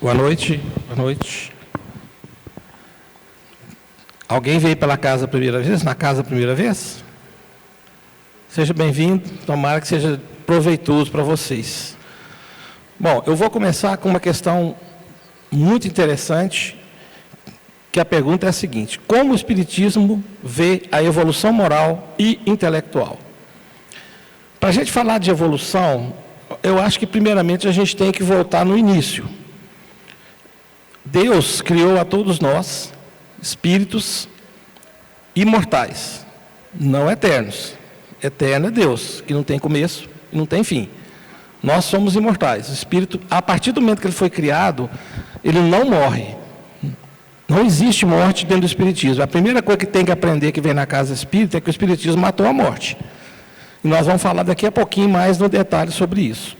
Boa noite. Boa noite. Alguém veio pela casa a primeira vez? Na casa a primeira vez? Seja bem-vindo. Tomara que seja proveitoso para vocês. Bom, eu vou começar com uma questão muito interessante, que a pergunta é a seguinte: como o Espiritismo vê a evolução moral e intelectual? Para a gente falar de evolução, eu acho que primeiramente a gente tem que voltar no início. Deus criou a todos nós, espíritos imortais, não eternos. Eterno é Deus, que não tem começo e não tem fim. Nós somos imortais. O espírito, a partir do momento que ele foi criado, ele não morre. Não existe morte dentro do espiritismo. A primeira coisa que tem que aprender que vem na casa espírita é que o espiritismo matou a morte. E nós vamos falar daqui a pouquinho mais no detalhe sobre isso.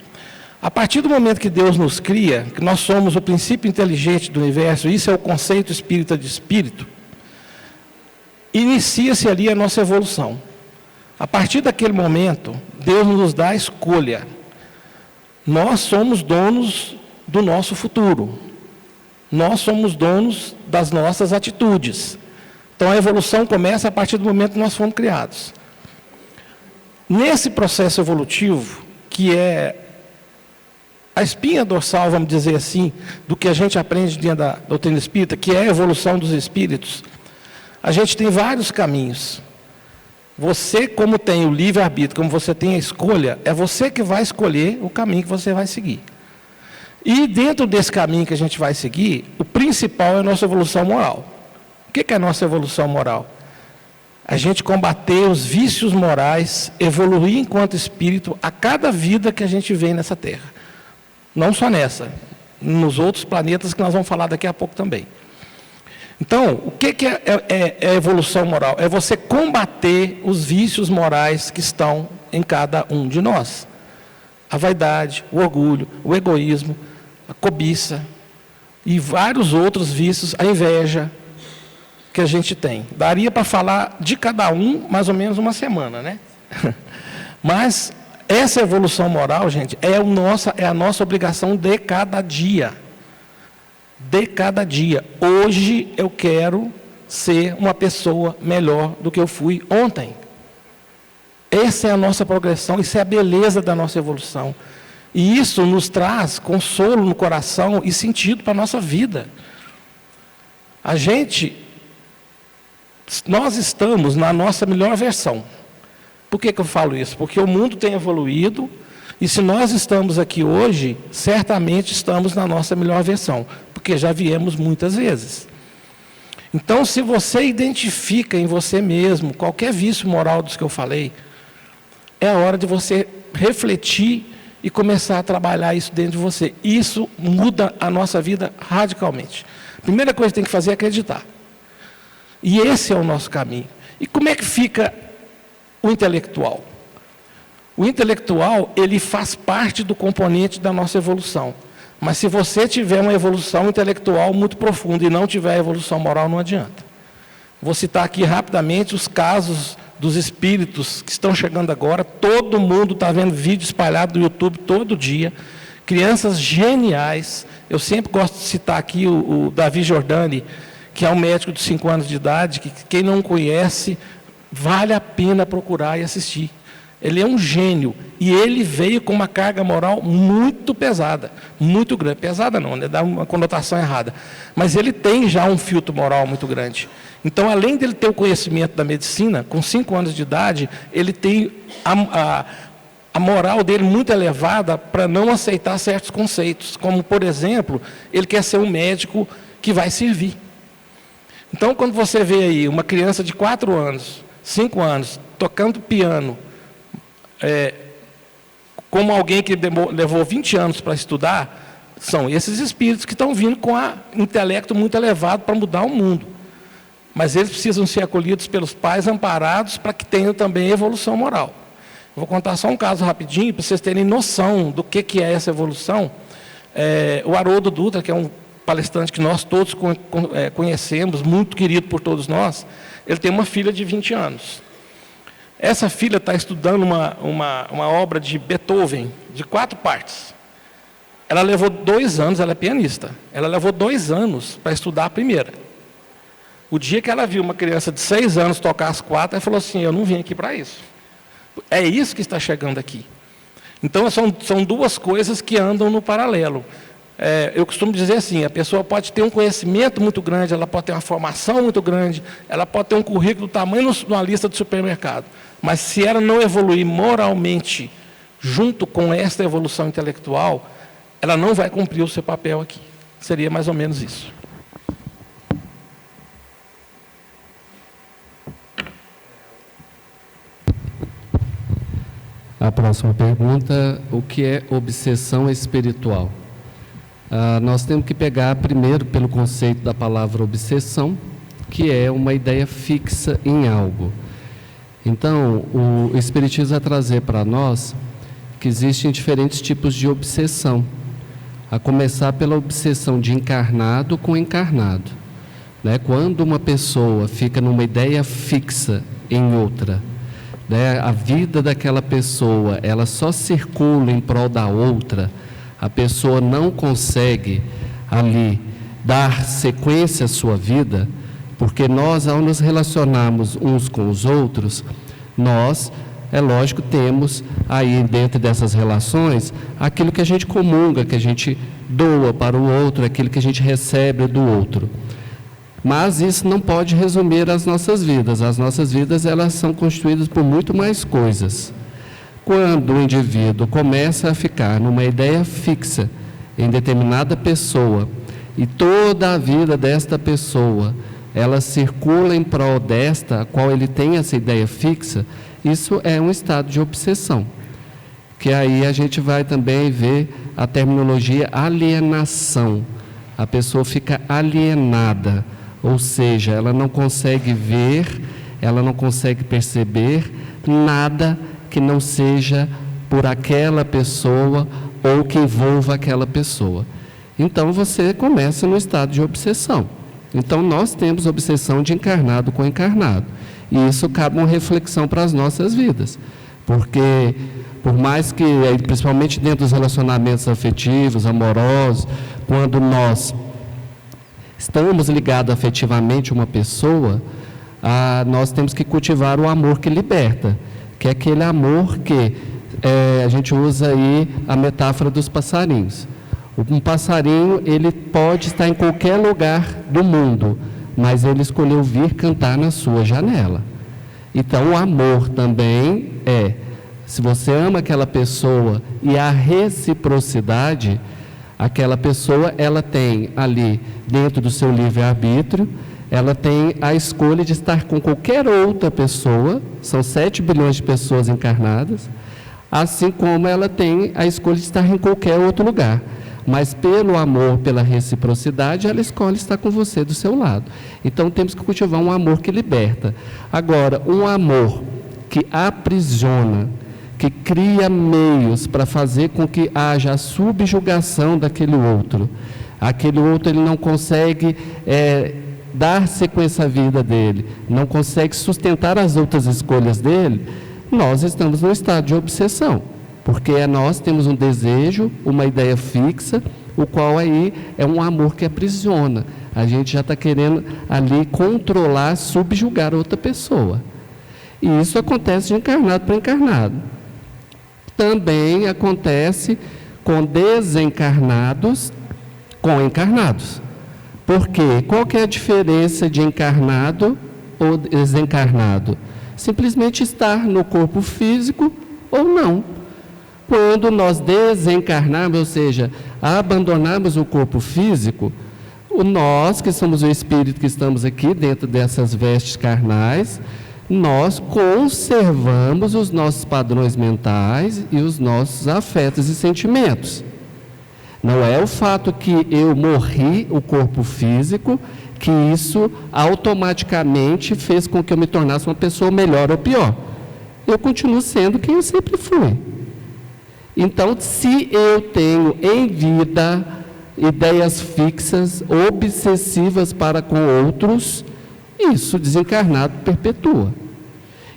A partir do momento que Deus nos cria, que nós somos o princípio inteligente do universo, isso é o conceito espírita de espírito, inicia-se ali a nossa evolução. A partir daquele momento, Deus nos dá a escolha. Nós somos donos do nosso futuro. Nós somos donos das nossas atitudes. Então a evolução começa a partir do momento que nós fomos criados. Nesse processo evolutivo, que é a espinha dorsal, vamos dizer assim, do que a gente aprende dentro da doutrina espírita, que é a evolução dos espíritos, a gente tem vários caminhos. Você, como tem o livre-arbítrio, como você tem a escolha, é você que vai escolher o caminho que você vai seguir. E dentro desse caminho que a gente vai seguir, o principal é a nossa evolução moral. O que é a nossa evolução moral? A gente combater os vícios morais, evoluir enquanto espírito a cada vida que a gente vem nessa Terra. Não só nessa, nos outros planetas que nós vamos falar daqui a pouco também. Então, o que é evolução moral? É você combater os vícios morais que estão em cada um de nós. A vaidade, o orgulho, o egoísmo, a cobiça e vários outros vícios, a inveja que a gente tem. Daria para falar de cada um mais ou menos uma semana, né? Mas essa evolução moral, gente, é a nossa obrigação de cada dia. De cada dia. Hoje eu quero ser uma pessoa melhor do que eu fui ontem. Essa é a nossa progressão, isso é a beleza da nossa evolução. E isso nos traz consolo no coração e sentido para a nossa vida. Nós estamos na nossa melhor versão. Por que eu falo isso? Porque o mundo tem evoluído, e se nós estamos aqui hoje, certamente estamos na nossa melhor versão, porque já viemos muitas vezes. Então, se você identifica em você mesmo qualquer vício moral dos que eu falei, é a hora de você refletir e começar a trabalhar isso dentro de você. Isso muda a nossa vida radicalmente. A primeira coisa que tem que fazer é acreditar. E esse é o nosso caminho. E como é que fica o intelectual? O intelectual, ele faz parte do componente da nossa evolução. Mas se você tiver uma evolução intelectual muito profunda e não tiver evolução moral, não adianta. Vou citar aqui rapidamente os casos dos espíritos que estão chegando agora. Todo mundo está vendo vídeo espalhado no YouTube todo dia. Crianças geniais. Eu sempre gosto de citar aqui o Davi Giordani, que é um médico de 5 anos de idade, que quem não conhece, vale a pena procurar e assistir. Ele é um gênio, e ele veio com uma carga moral muito pesada, muito grande. Pesada não, né? Dá uma conotação errada. Mas ele tem já um filtro moral muito grande. Então, além dele ter o conhecimento da medicina, com 5 anos de idade, ele tem a moral dele muito elevada para não aceitar certos conceitos. Como, por exemplo, ele quer ser um médico que vai servir. Então, quando você vê aí uma criança de 4 anos, 5 anos, tocando piano, como alguém que levou 20 anos para estudar, são esses espíritos que estão vindo com um intelecto muito elevado para mudar o mundo. Mas eles precisam ser acolhidos pelos pais, amparados, para que tenham também evolução moral. Vou contar só um caso rapidinho, para vocês terem noção do que é essa evolução. O Haroldo Dutra, que é um palestrante que nós todos conhecemos, muito querido por todos nós, ele tem uma filha de 20 anos. Essa filha está estudando uma obra de Beethoven, de 4 partes. Ela levou 2 anos, ela é pianista, ela levou 2 anos para estudar a primeira. O dia que ela viu uma criança de 6 anos tocar as 4, ela falou assim, eu não vim aqui para isso. É isso que está chegando aqui. Então, são 2 coisas que andam no paralelo. Eu costumo dizer assim, a pessoa pode ter um conhecimento muito grande, ela pode ter uma formação muito grande, ela pode ter um currículo do tamanho de uma lista de supermercado, mas se ela não evoluir moralmente, junto com esta evolução intelectual, ela não vai cumprir o seu papel aqui. Seria mais ou menos isso. A próxima pergunta, o que é obsessão espiritual? Nós temos que pegar primeiro pelo conceito da palavra obsessão, que é uma ideia fixa em algo. Então, o Espiritismo vai trazer para nós que existem diferentes tipos de obsessão, a começar pela obsessão de encarnado com encarnado, né? Quando uma pessoa fica numa ideia fixa em outra, né? A vida daquela pessoa, ela só circula em prol da outra, a pessoa não consegue ali dar sequência à sua vida, porque nós, ao nos relacionarmos uns com os outros, nós, é lógico, temos aí dentro dessas relações aquilo que a gente comunga, que a gente doa para o outro, aquilo que a gente recebe do outro. Mas isso não pode resumir as nossas vidas. As nossas vidas, elas são constituídas por muito mais coisas. Quando o indivíduo começa a ficar numa ideia fixa em determinada pessoa e toda a vida desta pessoa, ela circula em prol desta, a qual ele tem essa ideia fixa, isso é um estado de obsessão. Que aí a gente vai também ver a terminologia alienação. A pessoa fica alienada, ou seja, ela não consegue ver, ela não consegue perceber nada que não seja por aquela pessoa ou que envolva aquela pessoa. Então você começa no estado de obsessão. Então nós temos obsessão de encarnado com encarnado. E isso cabe uma reflexão para as nossas vidas. Porque, por mais que, principalmente dentro dos relacionamentos afetivos, amorosos, quando nós estamos ligados afetivamente a uma pessoa, nós temos que cultivar o amor que liberta, que é aquele amor que a gente usa aí a metáfora dos passarinhos. Um passarinho, ele pode estar em qualquer lugar do mundo, mas ele escolheu vir cantar na sua janela. Então, o amor também se você ama aquela pessoa e a reciprocidade, aquela pessoa, ela tem ali, dentro do seu livre-arbítrio, ela tem a escolha de estar com qualquer outra pessoa, são 7 bilhões de pessoas encarnadas, assim como ela tem a escolha de estar em qualquer outro lugar. Mas pelo amor, pela reciprocidade, ela escolhe estar com você do seu lado. Então temos que cultivar um amor que liberta. Agora, um amor que aprisiona, que cria meios para fazer com que haja a subjugação daquele outro. Aquele outro, ele não consegue dar sequência à vida dele, não consegue sustentar as outras escolhas dele. Nós estamos num estado de obsessão. Porque nós temos um desejo, uma ideia fixa, o qual aí é um amor que aprisiona. A gente já está querendo ali controlar, subjugar outra pessoa. E isso acontece de encarnado para encarnado. Também acontece com desencarnados com encarnados. Por quê? Qual que é a diferença de encarnado ou desencarnado? Simplesmente estar no corpo físico ou não. Quando nós desencarnarmos, ou seja, abandonarmos o corpo físico, nós que somos o espírito que estamos aqui dentro dessas vestes carnais, nós conservamos os nossos padrões mentais e os nossos afetos e sentimentos. Não é o fato que eu morri o corpo físico, que isso automaticamente fez com que eu me tornasse uma pessoa melhor ou pior. Eu continuo sendo quem eu sempre fui. Então, se eu tenho em vida ideias fixas, obsessivas para com outros, isso desencarnado perpetua.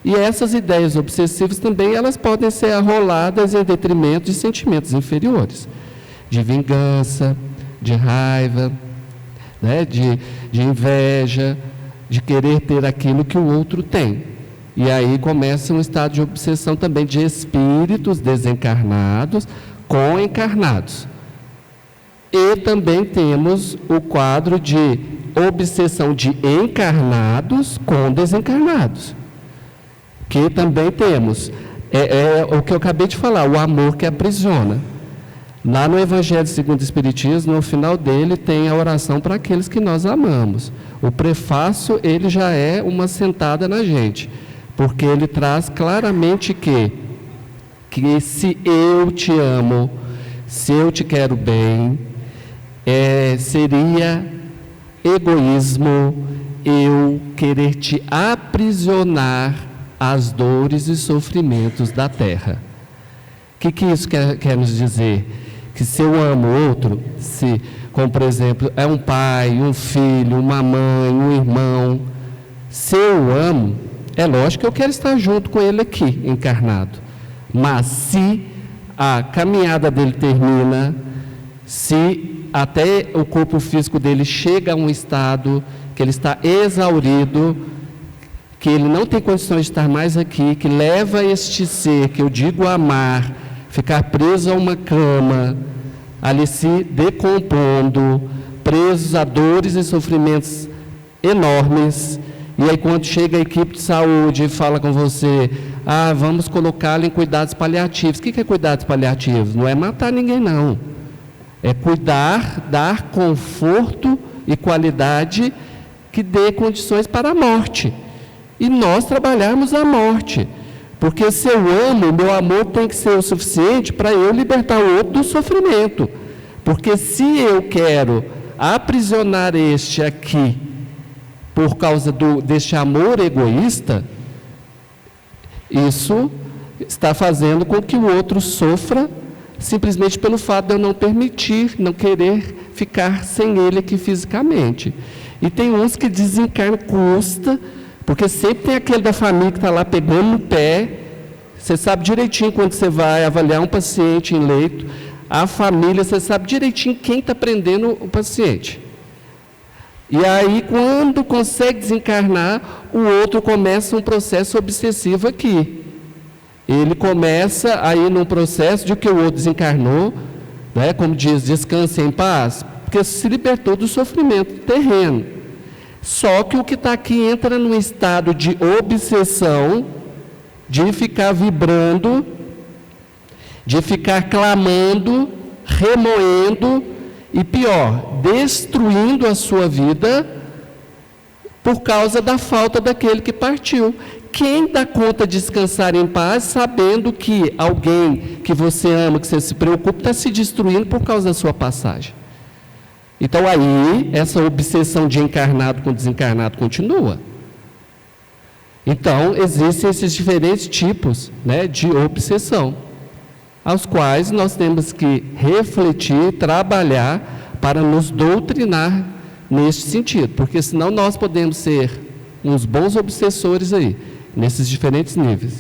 E essas ideias obsessivas também, elas podem ser arroladas em detrimento de sentimentos inferiores. de vingança, de raiva, né? de inveja, de querer ter aquilo que o outro tem. E aí começa um estado de obsessão também de espíritos desencarnados com encarnados. E também temos o quadro de obsessão de encarnados com desencarnados. Que também temos, o que eu acabei de falar, o amor que aprisiona. Lá no Evangelho segundo o Espiritismo, no final dele tem a oração para aqueles que nós amamos. O prefácio, ele já é uma sentada na gente, porque ele traz claramente que se eu te amo, se eu te quero bem, seria egoísmo eu querer te aprisionar às dores e sofrimentos da terra. O que isso quer nos dizer? Que se eu amo outro, como por exemplo, é um pai, um filho, uma mãe, um irmão, se eu amo, é lógico que eu quero estar junto com ele aqui, encarnado. Mas se a caminhada dele termina, se até o corpo físico dele chega a um estado que ele está exaurido, que ele não tem condições de estar mais aqui, que leva este ser, que eu digo amar, ficar preso a uma cama, ali se decompondo, presos a dores e sofrimentos enormes, e aí quando chega a equipe de saúde e fala com você, vamos colocá-lo em cuidados paliativos. O que é cuidados paliativos? Não é matar ninguém, não. É cuidar, dar conforto e qualidade que dê condições para a morte. E nós trabalharmos a morte. Porque se eu amo, meu amor tem que ser o suficiente para eu libertar o outro do sofrimento. Porque se eu quero aprisionar este aqui por causa deste amor egoísta, isso está fazendo com que o outro sofra simplesmente pelo fato de eu não permitir, não querer ficar sem ele aqui fisicamente. E tem uns que desencarnam, custa, porque sempre tem aquele da família que está lá pegando no pé. Você sabe direitinho quando você vai avaliar um paciente em leito, a família, você sabe direitinho quem está prendendo o paciente. E aí, quando consegue desencarnar, o outro começa um processo obsessivo aqui. Ele começa aí num processo de que o outro desencarnou, né, como diz, descanse em paz, porque se libertou do sofrimento terreno. Só que o que está aqui entra num estado de obsessão, de ficar vibrando, de ficar clamando, remoendo e pior, destruindo a sua vida por causa da falta daquele que partiu. Quem dá conta de descansar em paz sabendo que alguém que você ama, que você se preocupa, está se destruindo por causa da sua passagem? Então aí, essa obsessão de encarnado com desencarnado continua. Então, existem esses diferentes tipos, né, de obsessão, aos quais nós temos que refletir, trabalhar para nos doutrinar neste sentido, porque senão nós podemos ser uns bons obsessores aí, nesses diferentes níveis.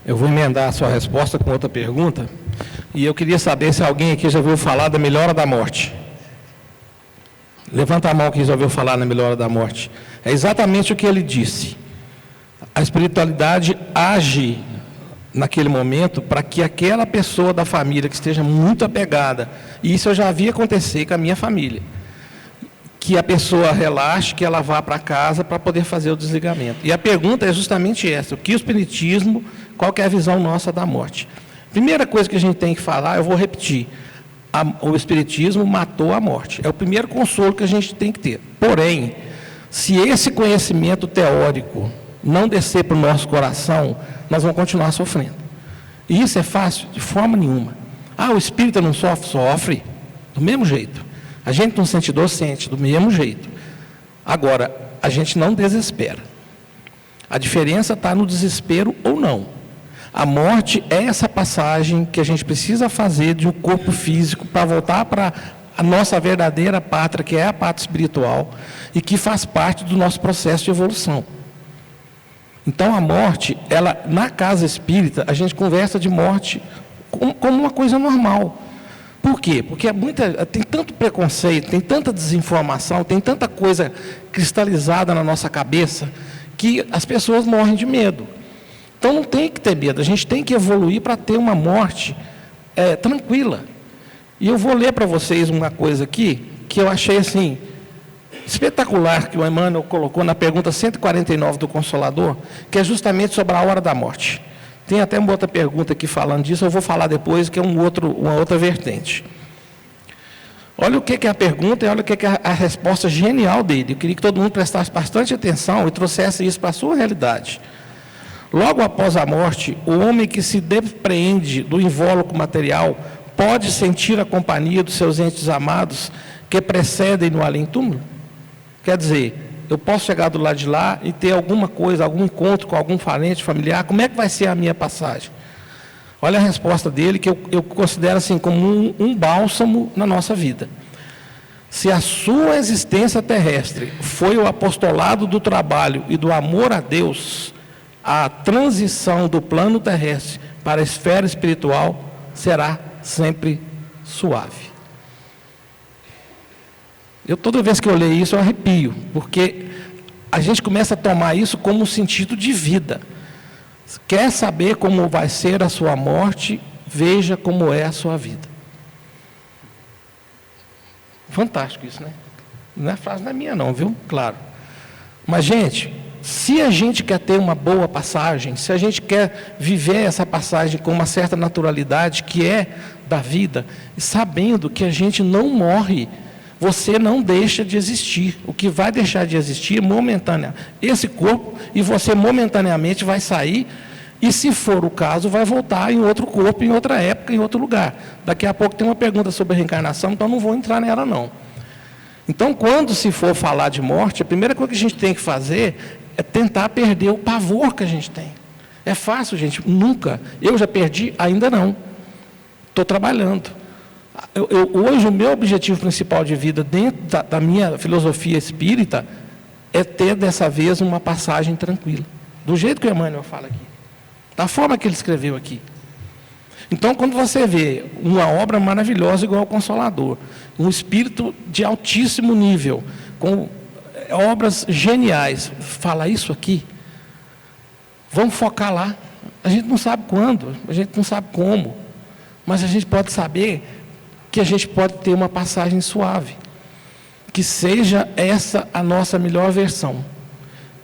Eu vou emendar a sua resposta com outra pergunta, e eu queria saber se alguém aqui já ouviu falar da melhora da morte. Levanta a mão quem já ouviu falar na melhora da morte. É exatamente o que ele disse. A espiritualidade age naquele momento para que aquela pessoa da família que esteja muito apegada, e isso eu já vi acontecer com a minha família, que a pessoa relaxe, que ela vá para casa para poder fazer o desligamento. E a pergunta é justamente essa: o que o espiritismo, qual que é a visão nossa da morte? Primeira coisa que a gente tem que falar, eu vou repetir, o espiritismo matou a morte. É o primeiro consolo que a gente tem que ter. Porém, se esse conhecimento teórico não descer para o nosso coração, nós vamos continuar sofrendo. E isso é fácil? De forma nenhuma. O espírita não sofre? Sofre, do mesmo jeito. A gente não sente dor? Sente, do mesmo jeito. Agora, a gente não desespera. A diferença está no desespero ou não. A morte é essa passagem que a gente precisa fazer de um corpo físico para voltar para a nossa verdadeira pátria, que é a pátria espiritual, e que faz parte do nosso processo de evolução. Então a morte, ela, na casa espírita, a gente conversa de morte como uma coisa normal. Por quê? Porque tem tanto preconceito, tem tanta desinformação, tem tanta coisa cristalizada na nossa cabeça, que as pessoas morrem de medo. Então não tem que ter medo, a gente tem que evoluir para ter uma morte tranquila. E eu vou ler para vocês uma coisa aqui, que eu achei assim, espetacular, que o Emmanuel colocou na pergunta 149 do Consolador, que é justamente sobre a hora da morte. Tem até uma outra pergunta aqui falando disso, eu vou falar depois, que é uma outra vertente. Olha o que é a pergunta e olha o que é a resposta genial dele. Eu queria que todo mundo prestasse bastante atenção e trouxesse isso para a sua realidade. Logo após a morte, o homem que se depreende do invólucro material pode sentir a companhia dos seus entes amados que precedem no além-túmulo? Quer dizer, eu posso chegar do lado de lá e ter alguma coisa, algum encontro com algum parente, familiar, como é que vai ser a minha passagem? Olha a resposta dele, que eu considero assim como um bálsamo na nossa vida. Se a sua existência terrestre foi o apostolado do trabalho e do amor a Deus, a transição do plano terrestre para a esfera espiritual será sempre suave. Toda vez que eu leio isso, eu arrepio, porque a gente começa a tomar isso como um sentido de vida. Quer saber como vai ser a sua morte? Veja como é a sua vida. Fantástico isso, né? Não é frase, não é minha não, viu? Claro. Mas, gente, se a gente quer ter uma boa passagem, se a gente quer viver essa passagem com uma certa naturalidade, que é da vida, sabendo que a gente não morre, você não deixa de existir. O que vai deixar de existir é momentâneo esse corpo, e você momentaneamente vai sair, e se for o caso, vai voltar em outro corpo, em outra época, em outro lugar. Daqui a pouco tem uma pergunta sobre a reencarnação, então não vou entrar nela não. Então, quando se for falar de morte, a primeira coisa que a gente tem que fazer é tentar perder o pavor que a gente tem. É fácil, gente, nunca. Eu já perdi, ainda não. Estou trabalhando. Hoje, o meu objetivo principal de vida, dentro da minha filosofia espírita, é ter, dessa vez, uma passagem tranquila. Do jeito que o Emmanuel fala aqui. Da forma que ele escreveu aqui. Então, quando você vê uma obra maravilhosa igual ao Consolador, um espírito de altíssimo nível, com obras geniais, fala isso aqui, vamos focar lá. A gente não sabe quando, a gente não sabe como, mas a gente pode saber que a gente pode ter uma passagem suave, que seja essa a nossa melhor versão,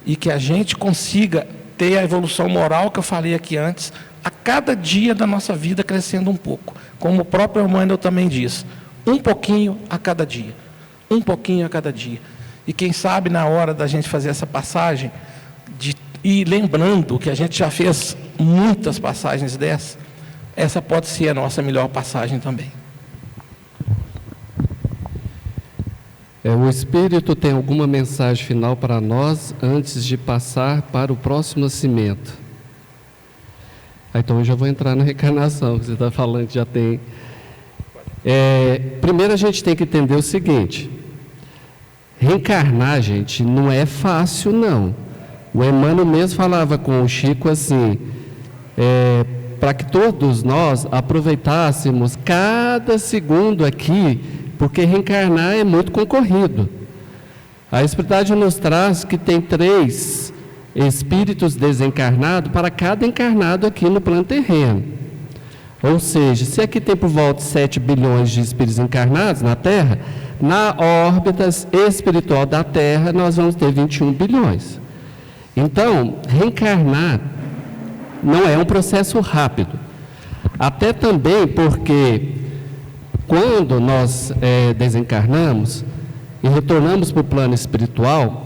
e que a gente consiga ter a evolução moral que eu falei aqui antes, a cada dia da nossa vida crescendo um pouco, como o próprio Emmanuel também diz, um pouquinho a cada dia, um pouquinho a cada dia. E quem sabe na hora da gente fazer essa passagem, e lembrando que a gente já fez muitas passagens dessas, essa pode ser a nossa melhor passagem também. O Espírito tem alguma mensagem final para nós antes de passar para o próximo nascimento? Então eu já vou entrar na reencarnação, que você está falando que já tem. Primeiro a gente tem que entender o seguinte: reencarnar, gente, não é fácil, não. O Emmanuel mesmo falava com o Chico assim, para que todos nós aproveitássemos cada segundo aqui, porque reencarnar é muito concorrido. A Espiritualidade nos traz que tem 3 espíritos desencarnados para cada encarnado aqui no plano terreno. Ou seja, se aqui tem por volta de 7 bilhões de espíritos encarnados na Terra, na órbita espiritual da Terra nós vamos ter 21 bilhões. Então, reencarnar não é um processo rápido. Até também porque quando nós desencarnamos e retornamos para o plano espiritual,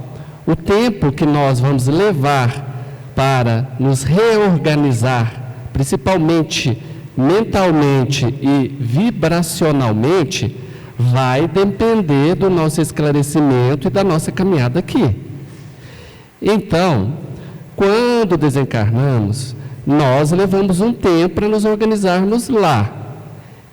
o tempo que nós vamos levar para nos reorganizar, principalmente mentalmente e vibracionalmente, vai depender do nosso esclarecimento e da nossa caminhada aqui. Então, quando desencarnamos, nós levamos um tempo para nos organizarmos lá.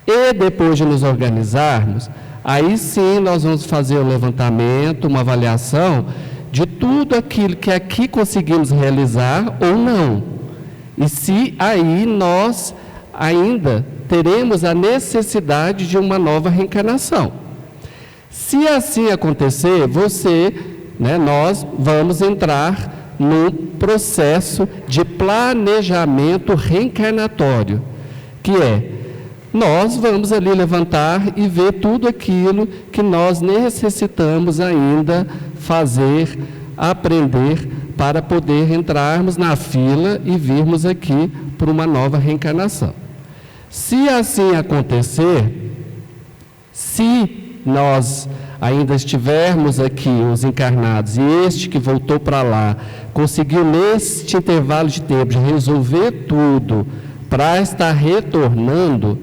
E depois de nos organizarmos, aí sim nós vamos fazer o levantamento, uma avaliação de tudo aquilo que aqui conseguimos realizar ou não. E se aí nós ainda teremos a necessidade de uma nova reencarnação. Se assim acontecer, nós vamos entrar num processo de planejamento reencarnatório, que é, nós vamos ali levantar e ver tudo aquilo que nós necessitamos ainda fazer, aprender, para poder entrarmos na fila e virmos aqui para uma nova reencarnação. Se assim acontecer, se nós ainda estivermos aqui, os encarnados, e este que voltou para lá, conseguiu neste intervalo de tempo de resolver tudo para estar retornando,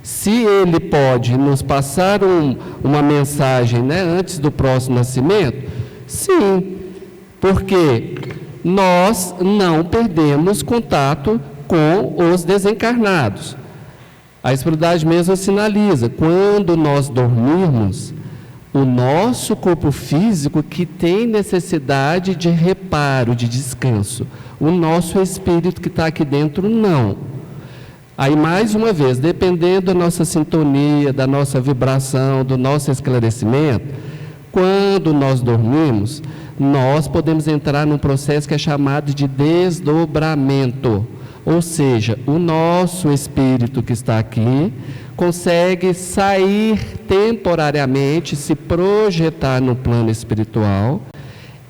se ele pode nos passar uma mensagem, antes do próximo nascimento, sim, porque nós não perdemos contato com os desencarnados. A espiritualidade mesmo sinaliza, quando nós dormirmos, o nosso corpo físico que tem necessidade de reparo, de descanso, o nosso espírito que está aqui dentro, não. Aí, mais uma vez, dependendo da nossa sintonia, da nossa vibração, do nosso esclarecimento, quando nós dormimos, nós podemos entrar num processo que é chamado de desdobramento. Ou seja, o nosso espírito que está aqui consegue sair temporariamente, se projetar no plano espiritual,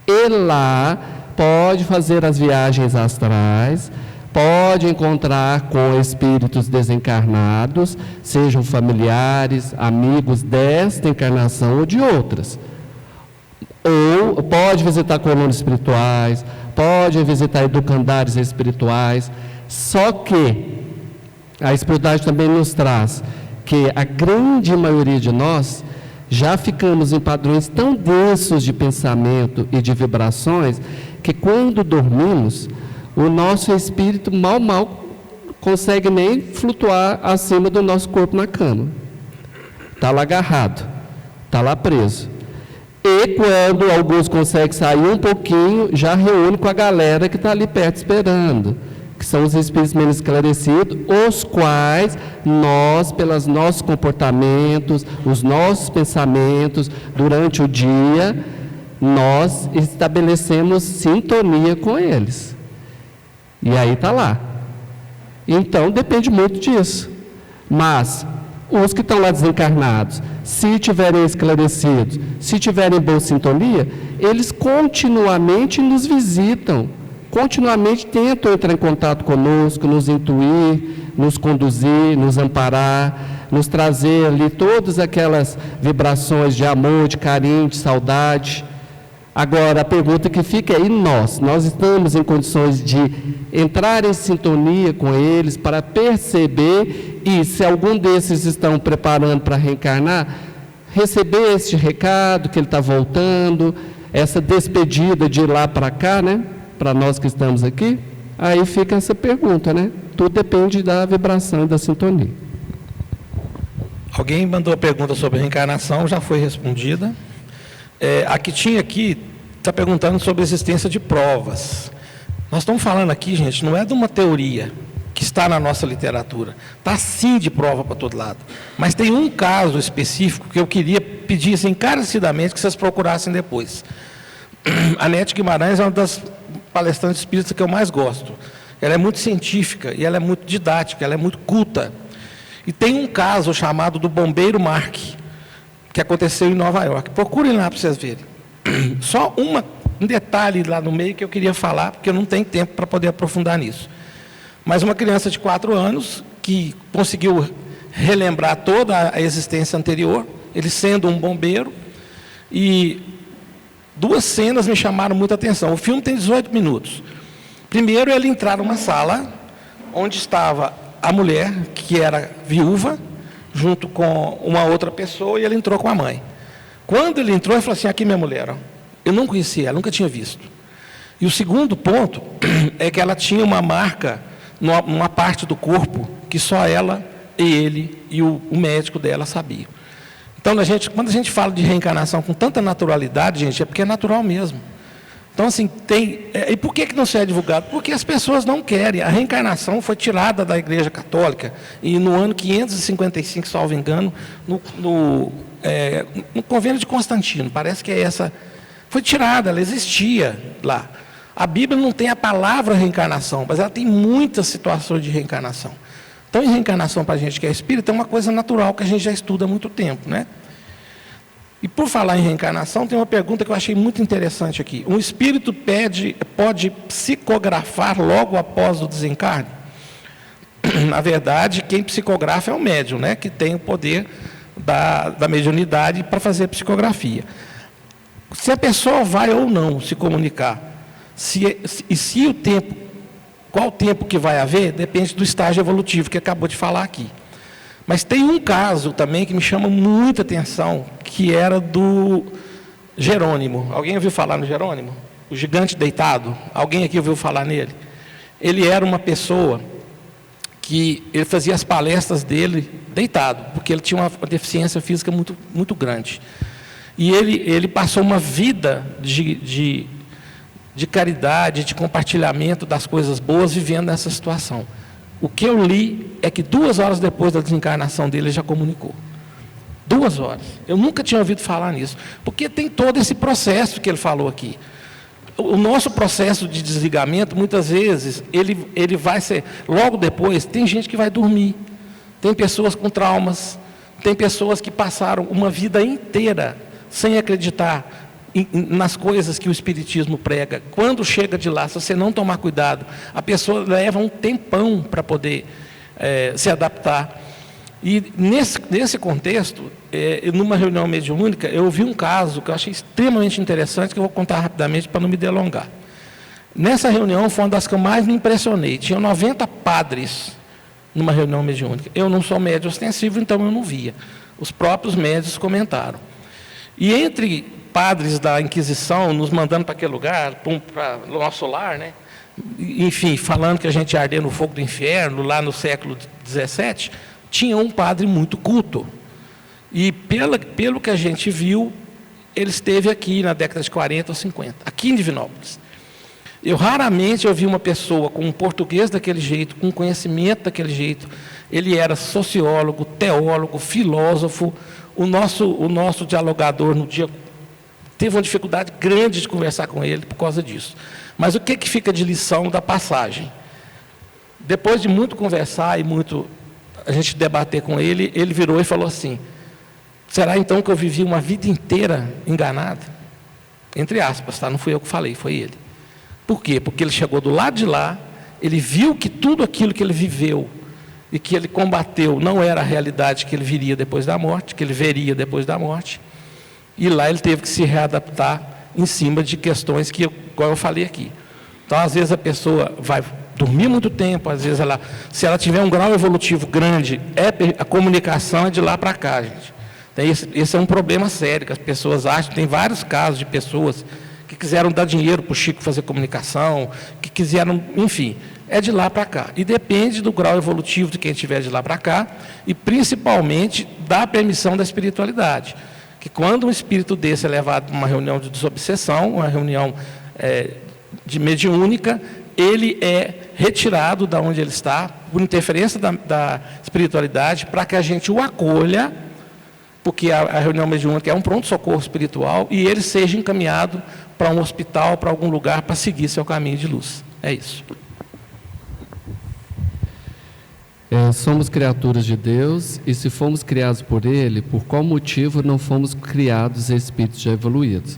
e lá pode fazer as viagens astrais, pode encontrar com espíritos desencarnados, sejam familiares, amigos desta encarnação ou de outras. Ou pode visitar colônias espirituais, pode visitar educandários espirituais. Só que a espiritualidade também nos traz que a grande maioria de nós já ficamos em padrões tão densos de pensamento e de vibrações que quando dormimos, o nosso espírito mal consegue nem flutuar acima do nosso corpo na cama. Está lá agarrado, está lá preso. E quando alguns conseguem sair um pouquinho, já reúne com a galera que está ali perto esperando, que são os espíritos menos esclarecidos, os quais nós, pelos nossos comportamentos, os nossos pensamentos, durante o dia, nós estabelecemos sintonia com eles. E aí está lá. Então, depende muito disso. Mas, os que estão lá desencarnados, se tiverem esclarecidos, se tiverem boa sintonia, eles continuamente nos visitam, continuamente tentam entrar em contato conosco, nos intuir, nos conduzir, nos amparar, nos trazer ali todas aquelas vibrações de amor, de carinho, de saudade. Agora, a pergunta que fica é, e nós? Nós estamos em condições de entrar em sintonia com eles para perceber, e se algum desses estão preparando para reencarnar, receber este recado que ele está voltando, essa despedida de ir lá para cá, para nós que estamos aqui? Aí fica essa pergunta, Tudo depende da vibração e da sintonia. Alguém mandou a pergunta sobre reencarnação, já foi respondida. A que tinha aqui está perguntando sobre a existência de provas. Nós estamos falando aqui, gente, não é de uma teoria que está na nossa literatura. Está sim de prova para todo lado. Mas tem um caso específico que eu queria pedir assim, encarecidamente que vocês procurassem depois. A Nete Guimarães é uma das palestrantes espíritas que eu mais gosto. Ela é muito científica e ela é muito didática, ela é muito culta. E tem um caso chamado do bombeiro Mark, que aconteceu em Nova York. Procurem lá para vocês verem. Só um detalhe lá no meio que eu queria falar, porque eu não tenho tempo para poder aprofundar nisso. Mas uma criança de 4 anos, que conseguiu relembrar toda a existência anterior, ele sendo um bombeiro, e 2 cenas me chamaram muita atenção. O filme tem 18 minutos. Primeiro, ele entrar numa sala, onde estava a mulher, que era viúva, junto com uma outra pessoa, e ele entrou com a mãe. Quando ele entrou, ele falou assim, aqui minha mulher, ó. Eu não conhecia ela, nunca tinha visto. E o segundo ponto é que ela tinha uma marca numa parte do corpo que só ela e ele e o médico dela sabiam. Então, quando a gente fala de reencarnação com tanta naturalidade, gente, é porque é natural mesmo. Então, assim, e por que não se é divulgado? Porque as pessoas não querem. A reencarnação foi tirada da Igreja Católica, e no ano 555, salvo engano, no convênio de Constantino, parece que é essa, foi tirada, ela existia lá. A Bíblia não tem a palavra reencarnação, mas ela tem muitas situações de reencarnação. Então, em reencarnação, para a gente que é espírita, é uma coisa natural que a gente já estuda há muito tempo, né? E por falar em reencarnação, tem uma pergunta que eu achei muito interessante aqui. Um espírito pode psicografar logo após o desencarne? Na verdade, quem psicografa é o médium, né? Que tem o poder da mediunidade para fazer a psicografia. Se a pessoa vai ou não se comunicar, qual o tempo que vai haver, depende do estágio evolutivo que acabou de falar aqui. Mas tem um caso também que me chama muita atenção, que era do Jerônimo. Alguém ouviu falar no Jerônimo? O gigante deitado? Alguém aqui ouviu falar nele? Ele era uma pessoa que ele fazia as palestras dele deitado, porque ele tinha uma deficiência física muito, muito grande. E ele passou uma vida de caridade, de compartilhamento das coisas boas, vivendo nessa situação. O que eu li é que 2 horas depois da desencarnação dele, ele já comunicou. 2 horas. Eu nunca tinha ouvido falar nisso. Porque tem todo esse processo que ele falou aqui. O nosso processo de desligamento, muitas vezes, ele vai ser... Logo depois, tem gente que vai dormir. Tem pessoas com traumas. Tem pessoas que passaram uma vida inteira sem acreditar nas coisas que o Espiritismo prega. Quando chega de lá, se você não tomar cuidado, a pessoa leva um tempão para poder se adaptar. E nesse contexto, numa reunião mediúnica, eu vi um caso que eu achei extremamente interessante, que eu vou contar rapidamente para não me delongar. Nessa reunião foi uma das que eu mais me impressionei. Tinha 90 padres numa reunião mediúnica. Eu não sou médium ostensivo, então eu não via. Os próprios médios comentaram. E entre padres da Inquisição nos mandando para aquele lugar, para o nosso lar, né? Enfim, falando que a gente ia arder no fogo do inferno, lá no século XVII, tinha um padre muito culto. E pelo que a gente viu, ele esteve aqui na década de 40 ou 50, aqui em Divinópolis. Eu raramente ouvi uma pessoa com um português daquele jeito, com um conhecimento daquele jeito. Ele era sociólogo, teólogo, filósofo. O nosso dialogador no dia teve uma dificuldade grande de conversar com ele por causa disso. Mas o que fica de lição da passagem? Depois de muito conversar e muito a gente debater com ele, ele virou e falou assim: será então que eu vivi uma vida inteira enganado? Entre aspas, tá? Não fui eu que falei, foi ele. Por quê? Porque ele chegou do lado de lá, ele viu que tudo aquilo que ele viveu e que ele combateu não era a realidade que ele viria depois da morte, que ele veria depois da morte. E lá ele teve que se readaptar em cima de questões que, igual eu falei aqui. Então, às vezes a pessoa vai dormir muito tempo, às vezes se ela tiver um grau evolutivo grande, a comunicação é de lá para cá, gente. Então, esse é um problema sério, que as pessoas acham. Tem vários casos de pessoas que quiseram dar dinheiro para o Chico fazer comunicação, que quiseram, enfim, é de lá para cá. E depende do grau evolutivo de quem estiver de lá para cá, e principalmente da permissão da espiritualidade. Que quando um espírito desse é levado para uma reunião de desobsessão, uma reunião de mediúnica, ele é retirado da onde ele está, por interferência da espiritualidade, para que a gente o acolha, porque a reunião mediúnica é um pronto-socorro espiritual, e ele seja encaminhado para um hospital, para algum lugar, para seguir seu caminho de luz. É isso. Somos criaturas de Deus, e se fomos criados por Ele, por qual motivo não fomos criados espíritos já evoluídos?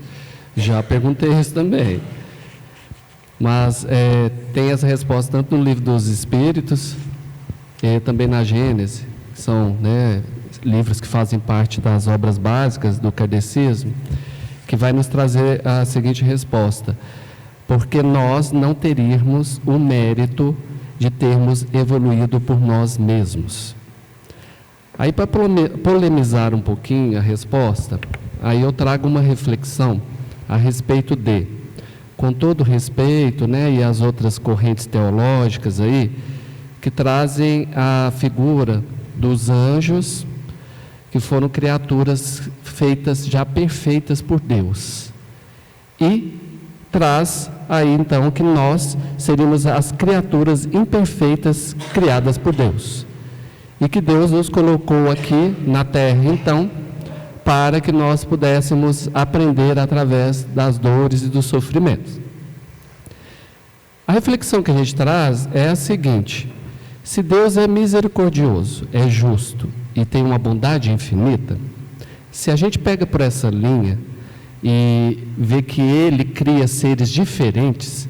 Já perguntei isso também. Mas tem essa resposta tanto no Livro dos Espíritos, e também na Gênese, que são livros que fazem parte das obras básicas do kardecismo, que vai nos trazer a seguinte resposta: porque nós não teríamos o mérito de termos evoluído por nós mesmos. Aí, para polemizar um pouquinho a resposta, aí eu trago uma reflexão a respeito de, com todo respeito, e as outras correntes teológicas aí, que trazem a figura dos anjos, que foram criaturas feitas já perfeitas por Deus. E traz aí então que nós seríamos as criaturas imperfeitas criadas por Deus. E que Deus nos colocou aqui na terra então, para que nós pudéssemos aprender através das dores e dos sofrimentos. A reflexão que a gente traz é a seguinte: se Deus é misericordioso, é justo e tem uma bondade infinita, se a gente pega por essa linha e vê que Ele cria seres diferentes,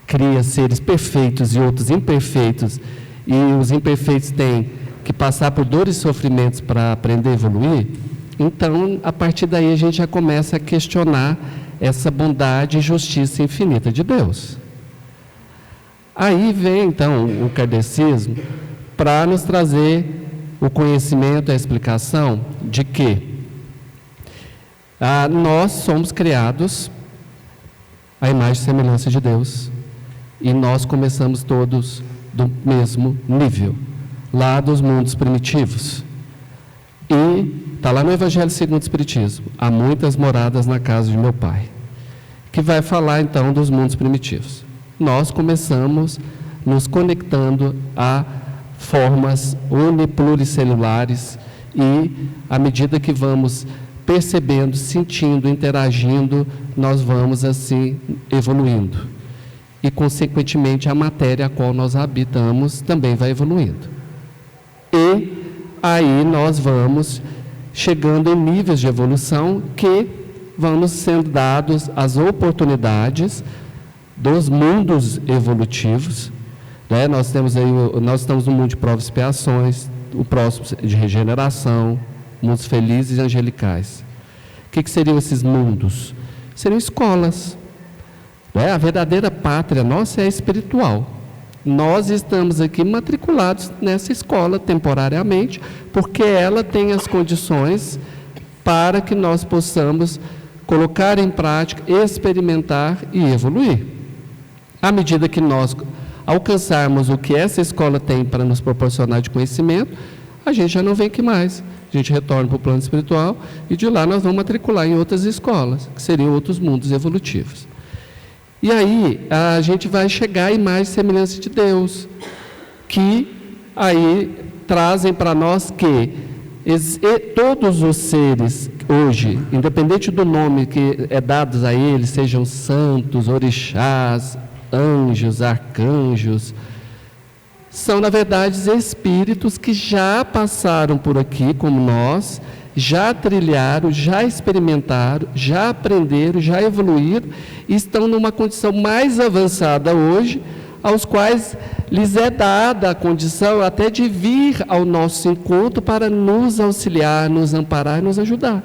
cria seres perfeitos e outros imperfeitos, e os imperfeitos têm que passar por dores e sofrimentos para aprender a evoluir, então, a partir daí a gente já começa a questionar essa bondade e justiça infinita de Deus. Aí vem, então, o kardecismo para nos trazer o conhecimento, a explicação de que nós somos criados à imagem e semelhança de Deus, e nós começamos todos do mesmo nível, lá dos mundos primitivos. E está lá no Evangelho segundo o Espiritismo: há muitas moradas na casa de meu Pai, que vai falar então dos mundos primitivos. Nós começamos nos conectando a formas unipluricelulares, e à medida que vamos percebendo, sentindo, interagindo, nós vamos assim evoluindo. E consequentemente a matéria a qual nós habitamos também vai evoluindo. E aí nós vamos chegando em níveis de evolução que vamos sendo dados as oportunidades dos mundos evolutivos, né? Nós estamos no mundo de provas e expiações, o próximo de regeneração, mundos felizes e angelicais. O que seriam esses mundos? Seriam escolas, né? A verdadeira pátria nossa é espiritual. Nós estamos aqui matriculados nessa escola temporariamente, porque ela tem as condições para que nós possamos colocar em prática, experimentar e evoluir. À medida que nós alcançarmos o que essa escola tem para nos proporcionar de conhecimento, a gente já não vem aqui mais. A gente retorna para o plano espiritual e de lá nós vamos matricular em outras escolas, que seriam outros mundos evolutivos. E aí a gente vai chegar à imagem e semelhança de Deus, que aí trazem para nós que todos os seres hoje, independente do nome que é dado a eles, sejam santos, orixás, anjos, arcanjos, são na verdade espíritos que já passaram por aqui como nós, já trilharam, já experimentaram, já aprenderam, já evoluíram e estão numa condição mais avançada hoje, aos quais lhes é dada a condição até de vir ao nosso encontro para nos auxiliar, nos amparar e nos ajudar.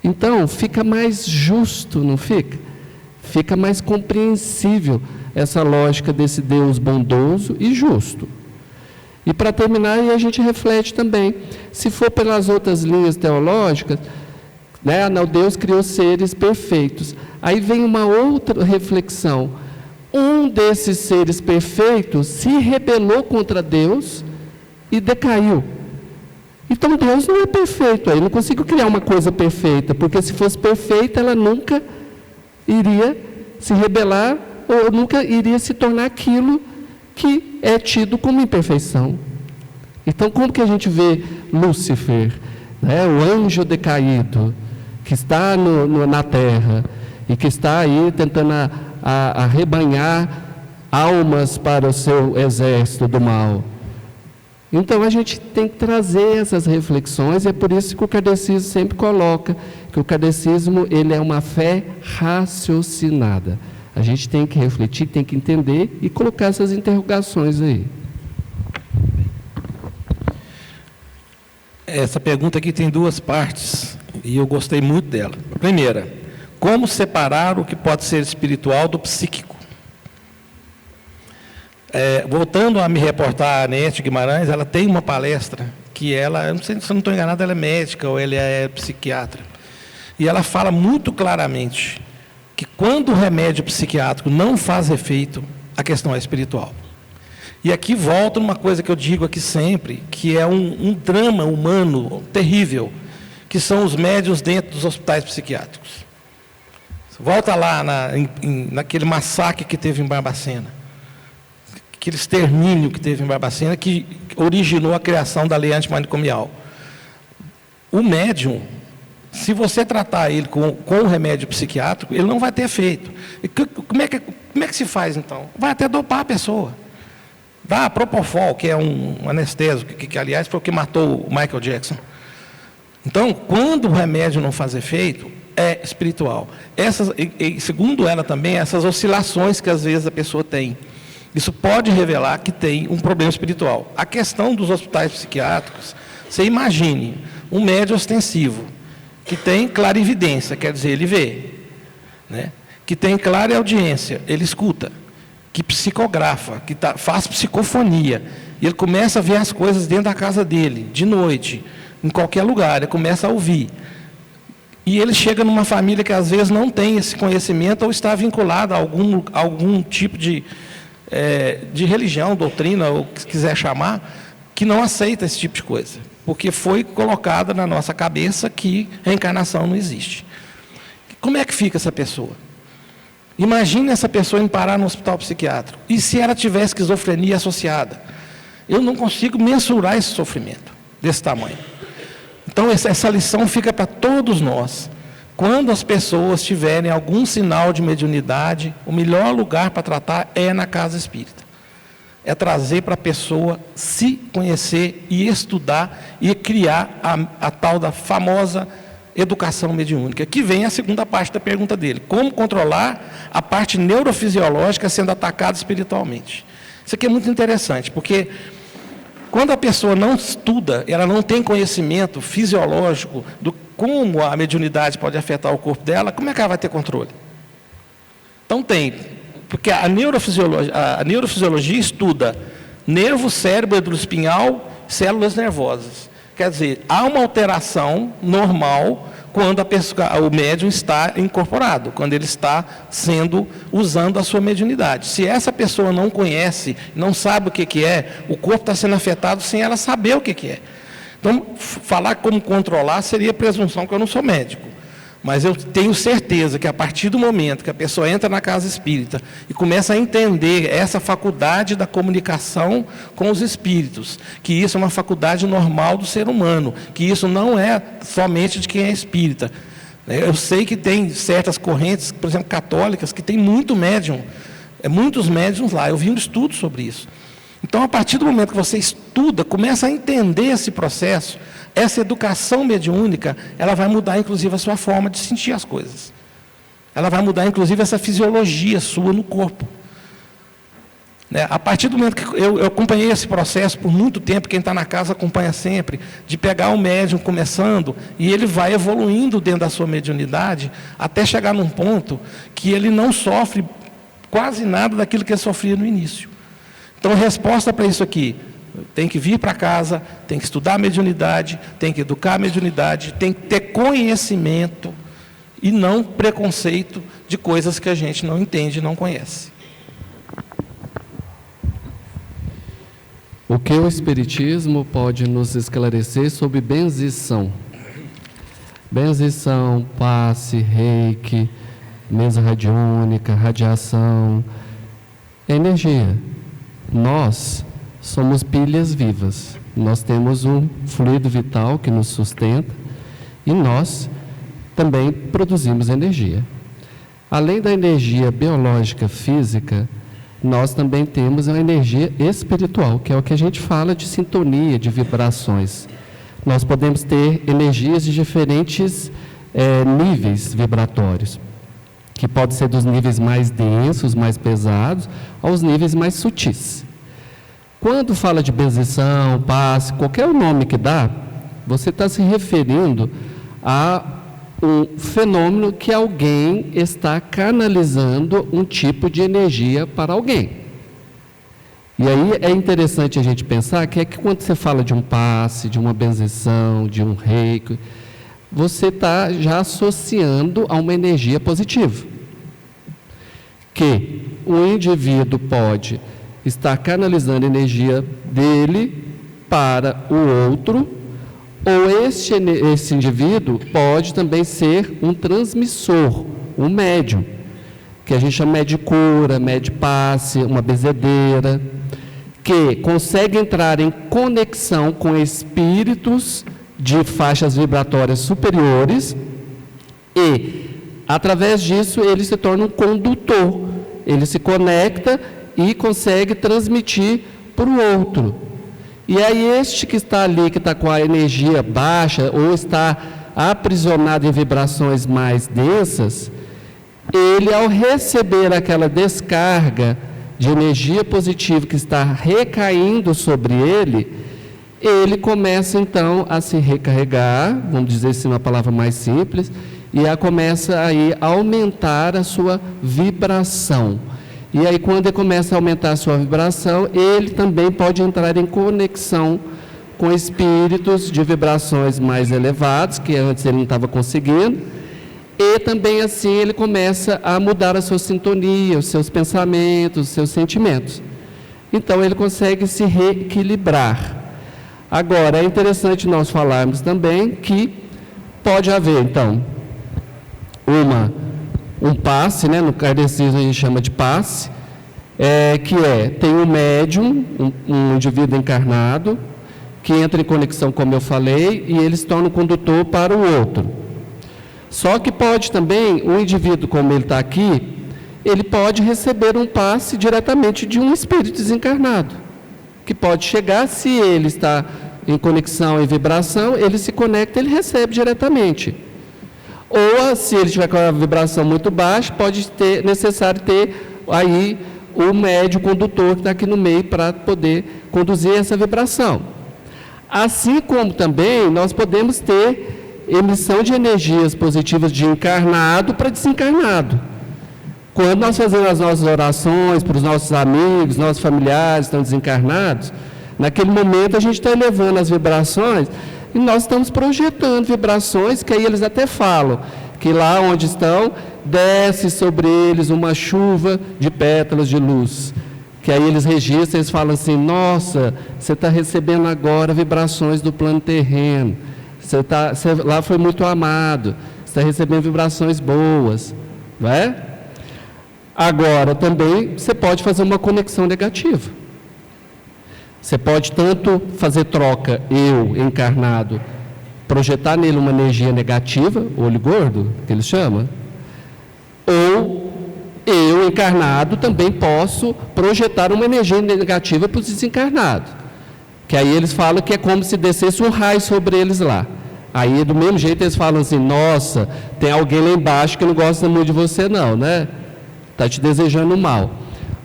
Então, fica mais justo, não fica? Fica mais compreensível essa lógica desse Deus bondoso e justo. E para terminar, a gente reflete também, se for pelas outras linhas teológicas, né, Deus criou seres perfeitos. Aí vem uma outra reflexão. Um desses seres perfeitos se rebelou contra Deus e decaiu. Então Deus não é perfeito, ele não conseguiu criar uma coisa perfeita, porque se fosse perfeita, ela nunca iria se rebelar ou nunca iria se tornar aquilo que é tido como imperfeição. Então, como que a gente vê Lúcifer, né, o anjo decaído, que está na terra e que está aí tentando arrebanhar almas para o seu exército do mal? Então, a gente tem que trazer essas reflexões, e é por isso que o kardecismo sempre coloca que o kardecismo ele é uma fé raciocinada. A gente tem que refletir, tem que entender e colocar essas interrogações aí. Essa pergunta aqui tem duas partes e eu gostei muito dela. Primeira, como separar o que pode ser espiritual do psíquico? Voltando a me reportar a Anete Guimarães, ela tem uma palestra que ela, eu não sei se eu não estou enganado, ela é médica ou ela é psiquiatra. E ela fala muito claramente que quando o remédio psiquiátrico não faz efeito, a questão é espiritual. E aqui volta uma coisa que eu digo aqui sempre, que é um drama humano terrível, que são os médiuns dentro dos hospitais psiquiátricos. Volta lá naquele massacre que teve em Barbacena, aquele extermínio que teve em Barbacena, que originou a criação da lei antimanicomial. O médium, se você tratar ele com um remédio psiquiátrico, ele não vai ter efeito. E como é que se faz, então? Vai até dopar a pessoa. Dá Propofol, que é um anestésico, que aliás foi o que matou o Michael Jackson. Então, quando o remédio não faz efeito, é espiritual. Segundo ela também, essas oscilações que às vezes a pessoa tem, isso pode revelar que tem um problema espiritual. A questão dos hospitais psiquiátricos, você imagine um médium ostensivo, que tem clarividência, quer dizer, ele vê, né? Que tem clareaudiência, ele escuta, que psicografa, que faz psicofonia, e ele começa a ver as coisas dentro da casa dele, de noite, em qualquer lugar, ele começa a ouvir. E ele chega numa família que às vezes não tem esse conhecimento ou está vinculada a algum tipo de religião, doutrina, ou o que quiser chamar, que não aceita esse tipo de coisa. Porque foi colocada na nossa cabeça que reencarnação não existe. Como é que fica essa pessoa? Imagine essa pessoa indo parar no hospital psiquiátrico. E se ela tiver esquizofrenia associada? Eu não consigo mensurar esse sofrimento desse tamanho. Então, essa lição fica para todos nós. Quando as pessoas tiverem algum sinal de mediunidade, o melhor lugar para tratar é na casa espírita. É trazer para a pessoa se conhecer e estudar e criar a tal da famosa educação mediúnica, que vem a segunda parte da pergunta dele. Como controlar a parte neurofisiológica sendo atacada espiritualmente? Isso aqui é muito interessante, porque quando a pessoa não estuda, ela não tem conhecimento fisiológico do como a mediunidade pode afetar o corpo dela, como é que ela vai ter controle? Então porque a neurofisiologia estuda nervo, cérebro, medula espinhal, células nervosas. Quer dizer, há uma alteração normal quando o médium está incorporado, quando ele está usando a sua mediunidade. Se essa pessoa não conhece, não sabe o que é, o corpo está sendo afetado sem ela saber o que é. Então, falar como controlar seria presunção que eu não sou médico. Mas eu tenho certeza que a partir do momento que a pessoa entra na casa espírita e começa a entender essa faculdade da comunicação com os espíritos, que isso é uma faculdade normal do ser humano, que isso não é somente de quem é espírita. Eu sei que tem certas correntes, por exemplo, católicas, que tem muitos médiuns lá. Eu vi um estudo sobre isso. Então, a partir do momento que você estuda, começa a entender esse processo, essa educação mediúnica, ela vai mudar, inclusive, a sua forma de sentir as coisas. Ela vai mudar, inclusive, essa fisiologia sua no corpo. A partir do momento que eu acompanhei esse processo por muito tempo, quem está na casa acompanha sempre, de pegar o médium começando, e ele vai evoluindo dentro da sua mediunidade, até chegar num ponto que ele não sofre quase nada daquilo que ele sofria no início. Então, a resposta para isso aqui: tem que vir para casa, tem que estudar a mediunidade, tem que educar a mediunidade, tem que ter conhecimento e não preconceito de coisas que a gente não entende e não conhece. O que o Espiritismo pode nos esclarecer sobre benzição? Benzição, passe, reiki, mesa radiônica, radiação, é energia. Nós somos pilhas vivas. Nós temos um fluido vital que nos sustenta e nós também produzimos energia. Além da energia biológica física, nós também temos a energia espiritual, que é o que a gente fala de sintonia, de vibrações. Nós podemos ter energias de diferentes níveis vibratórios, que pode ser dos níveis mais densos, mais pesados, aos níveis mais sutis. Quando fala de benzição, passe, qualquer nome que dá, você está se referindo a um fenômeno que alguém está canalizando um tipo de energia para alguém. E aí é interessante a gente pensar que quando você fala de um passe, de uma benzição, de um reiki, você está já associando a uma energia positiva. Que o indivíduo pode estar canalizando a energia dele para o outro, ou esse indivíduo pode também ser um transmissor um médium, que a gente chama de cura, de passe, uma bezedeira, que consegue entrar em conexão com espíritos de faixas vibratórias superiores e, através disso, ele se torna um condutor. Ele se conecta e consegue transmitir para o outro. E aí este que está ali, que está com a energia baixa ou está aprisionado em vibrações mais densas, ele, ao receber aquela descarga de energia positiva que está recaindo sobre ele, ele começa então a se recarregar, vamos dizer assim uma palavra mais simples, e começa aí a aumentar a sua vibração. E aí quando ele começa a aumentar a sua vibração, ele também pode entrar em conexão com espíritos de vibrações mais elevadas, que antes ele não estava conseguindo, e também assim ele começa a mudar a sua sintonia, os seus pensamentos, os seus sentimentos. Então ele consegue se reequilibrar. Agora, é interessante nós falarmos também que pode haver, então, um passe, né? No kardecismo a gente chama de passe, tem um médium, um indivíduo encarnado, que entra em conexão, como eu falei, e ele se torna um condutor para o outro. Só que pode também, um indivíduo como ele está aqui, ele pode receber um passe diretamente de um espírito desencarnado, que pode chegar, se ele está em conexão e vibração, ele se conecta, ele recebe diretamente. Ou, se ele tiver com a vibração muito baixa, pode ter necessário ter aí o médium condutor que está aqui no meio para poder conduzir essa vibração. Assim como também nós podemos ter emissão de energias positivas de encarnado para desencarnado. Quando nós fazemos as nossas orações para os nossos amigos, nossos familiares estão desencarnados, naquele momento a gente está elevando as vibrações e nós estamos projetando vibrações que aí eles até falam que lá onde estão, desce sobre eles uma chuva de pétalas de luz. Que aí eles registram, eles falam assim, nossa, você está recebendo agora vibrações do plano terreno, você lá foi muito amado, você está recebendo vibrações boas, não é? Agora também você pode fazer uma conexão negativa. Você pode tanto fazer troca, eu encarnado, projetar nele uma energia negativa, olho gordo, que eles chamam, ou eu encarnado também posso projetar uma energia negativa para os desencarnados, que aí eles falam que é como se descesse um raio sobre eles lá. Aí do mesmo jeito eles falam assim, nossa, tem alguém lá embaixo que não gosta muito de você não, né? Está te desejando mal.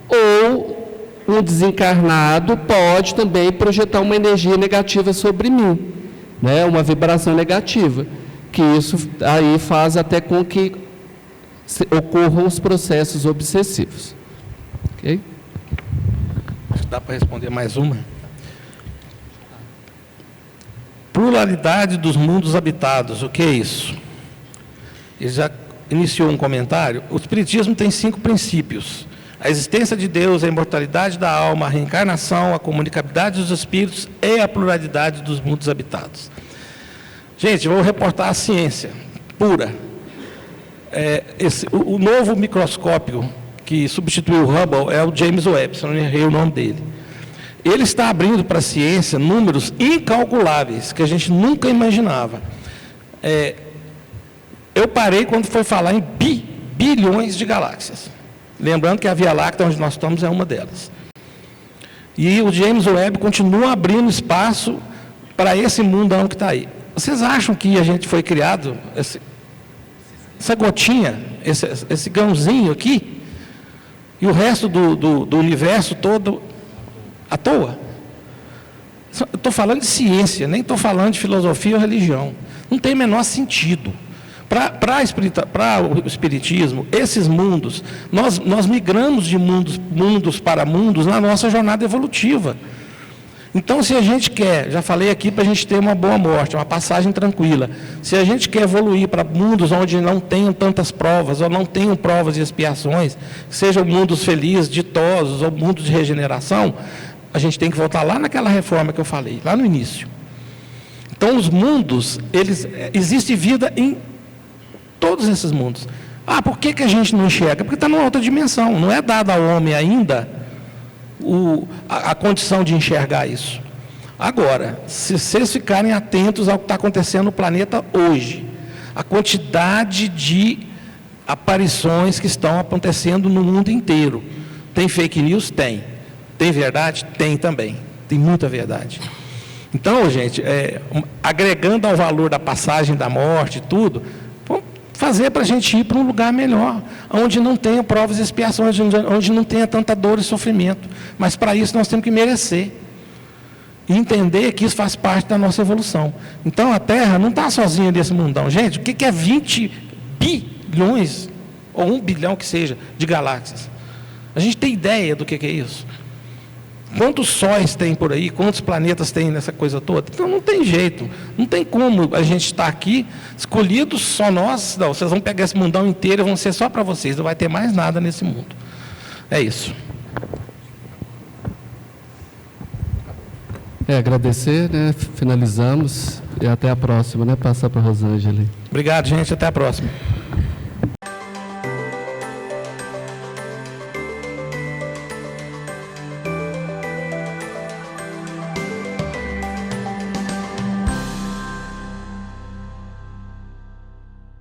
Ou um desencarnado pode também projetar uma energia negativa sobre mim, né? Uma vibração negativa, que isso aí faz até com que ocorram os processos obsessivos. Ok? Dá para responder mais uma? Pluralidade dos mundos habitados, o que é isso? Ele já iniciou um comentário. O Espiritismo tem 5 princípios: a existência de Deus, a imortalidade da alma, a reencarnação, a comunicabilidade dos espíritos e a pluralidade dos mundos habitados. Gente, vou reportar a ciência pura. O novo microscópio que substituiu o Hubble é o James Webb, se não errei o nome dele. Ele está abrindo para a ciência números incalculáveis, que a gente nunca imaginava. Eu parei quando foi falar em bilhões de galáxias. Lembrando que a Via Láctea, onde nós estamos, é uma delas. E o James Webb continua abrindo espaço para esse mundão que está aí. Vocês acham que a gente foi criado, essa gotinha, esse grãozinho aqui, e o resto do universo todo à toa? Eu estou falando de ciência, nem estou falando de filosofia ou religião. Não tem o menor sentido. Para o Espiritismo, esses mundos, nós migramos de mundos para mundos na nossa jornada evolutiva. Então, se a gente quer, já falei aqui, para a gente ter uma boa morte, uma passagem tranquila, se a gente quer evoluir para mundos onde não tenham tantas provas, ou não tenham provas e expiações, sejam mundos felizes, ditosos, ou mundos de regeneração, a gente tem que voltar lá naquela reforma que eu falei, lá no início. Então, os mundos, existe vida em todos esses mundos. Ah, por que a gente não enxerga? Porque está numa outra dimensão. Não é dada ao homem ainda a condição de enxergar isso. Agora, se vocês ficarem atentos ao que está acontecendo no planeta hoje, a quantidade de aparições que estão acontecendo no mundo inteiro. Tem fake news? Tem. Tem verdade? Tem também. Tem muita verdade. Então, gente, agregando ao valor da passagem da morte e tudo, vamos fazer para a gente ir para um lugar melhor, onde não tenha provas e expiações, onde não tenha tanta dor e sofrimento. Mas para isso nós temos que merecer. E entender que isso faz parte da nossa evolução. Então a Terra não está sozinha nesse mundão. Gente, o que é 20 bilhões, ou 1 bilhão que seja, de galáxias? A gente tem ideia do que é isso? Quantos sóis tem por aí? Quantos planetas tem nessa coisa toda? Então não tem jeito. Não tem como a gente estar aqui, escolhidos só nós. Não, vocês vão pegar esse mundão inteiro e vão ser só para vocês. Não vai ter mais nada nesse mundo. É isso. Agradecer, né? Finalizamos e até a próxima, né? Passar para a Rosângela. Obrigado, gente. Até a próxima.